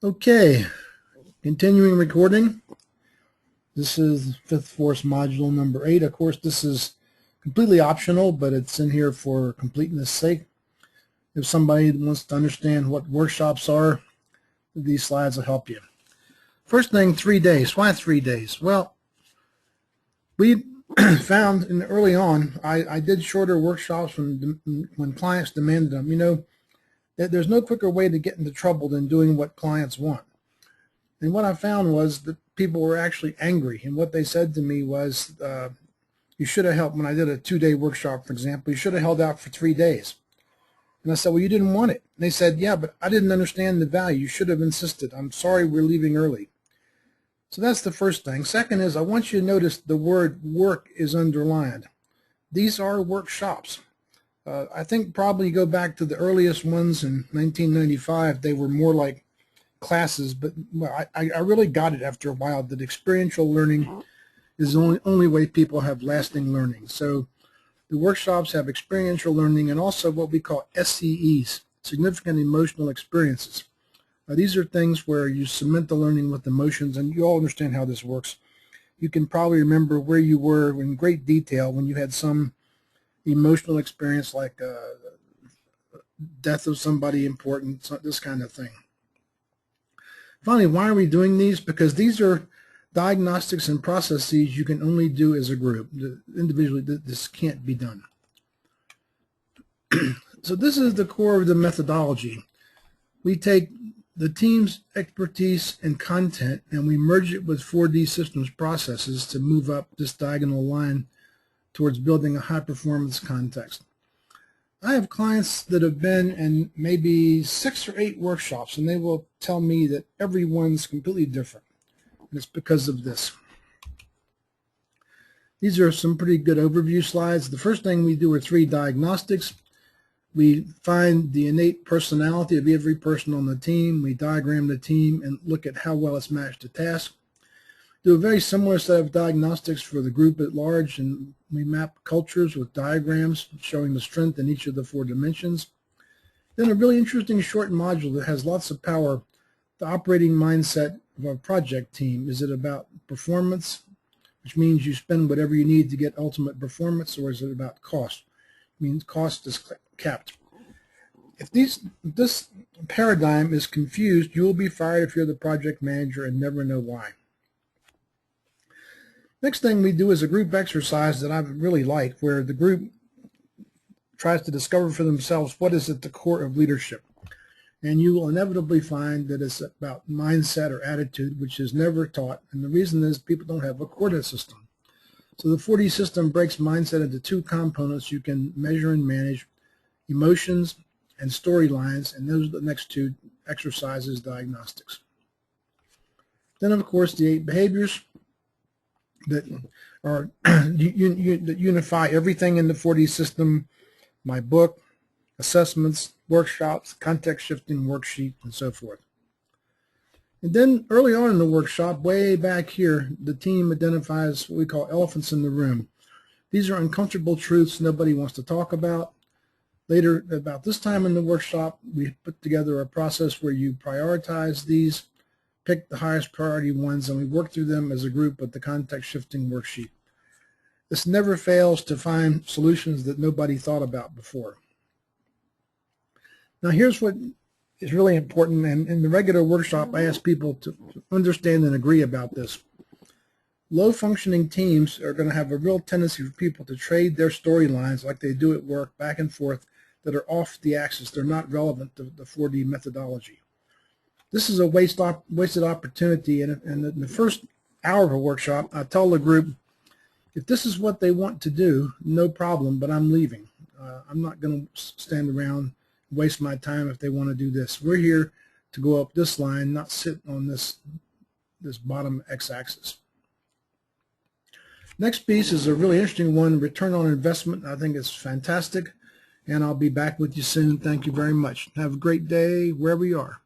Okay, continuing recording. This is Fifth Force Module number 8. Of course, this is completely optional, but it's in here for completeness sake. If somebody wants to understand what workshops are, these slides will help you. First thing, 3 days. Why 3 days? Well, we found early on, I did shorter workshops when clients demanded them. You know, there's no quicker way to get into trouble than doing what clients want. And what I found was that people were actually angry. And what they said to me was, you should have helped when I did a 2-day workshop, for example, you should have held out for 3 days. And I said, well, you didn't want it. And they said, yeah, but I didn't understand the value. You should have insisted. I'm sorry we're leaving early. So that's the first thing. Second is I want you to notice the word work is underlined. These are workshops. I think probably go back to the earliest ones in 1995. They were more like classes, but I really got it after a while that experiential learning is the only way people have lasting learning. So the workshops have experiential learning and also what we call SEEs, significant emotional experiences. These are things where you cement the learning with emotions, and you all understand how this works. You can probably remember where you were in great detail when you had some emotional experience like death of somebody important, this kind of thing. Finally, why are we doing these? Because these are diagnostics and processes you can only do as a group. Individually, this can't be done. So this is the core of the methodology. We take the team's expertise and content and we merge it with 4D systems processes to move up this diagonal line towards building a high-performance context. I have clients that have been in maybe 6 or 8 workshops, and they will tell me that everyone's completely different. And it's because of this. These are some pretty good overview slides. The first thing we do are 3 diagnostics. We find the innate personality of every person on the team. We diagram the team and look at how well it's matched to task. Do a very similar set of diagnostics for the group at large, and we map cultures with diagrams showing the strength in each of the 4 dimensions. Then a really interesting short module that has lots of power, the operating mindset of a project team. Is it about performance, which means you spend whatever you need to get ultimate performance, or is it about cost? It means cost is capped. If this paradigm is confused, you will be fired if you're the project manager and never know why. Next thing we do is a group exercise that I really like, where the group tries to discover for themselves what is at the core of leadership. And you will inevitably find that it's about mindset or attitude, which is never taught. And the reason is people don't have a coordinate system. So the 4D system breaks mindset into 2 components you can measure and manage: emotions and storylines, and those are the next 2 exercises, diagnostics. Then, of course, the 8 behaviors that are that unify everything in the 4D system: my book, assessments, workshops, context shifting worksheet, and so forth. And then early on in the workshop, way back here, the team identifies what we call elephants in the room. These are uncomfortable truths nobody wants to talk about. Later, about this time in the workshop, we put together a process where you prioritize these, pick the highest priority ones, and we work through them as a group with the context shifting worksheet. This never fails to find solutions that nobody thought about before. Now here's what is really important, and in the regular workshop I ask people to understand and agree about this. Low functioning teams are going to have a real tendency for people to trade their storylines like they do at work back and forth that are off the axis. They're not relevant to the 4D methodology. This is a wasted opportunity, and in the first hour of a workshop, I tell the group, if this is what they want to do, no problem, but I'm leaving. I'm not going to stand around and waste my time if they want to do this. We're here to go up this line, not sit on this bottom x-axis. Next piece is a really interesting one, return on investment. I think it's fantastic, and I'll be back with you soon. Thank you very much. Have a great day wherever you are.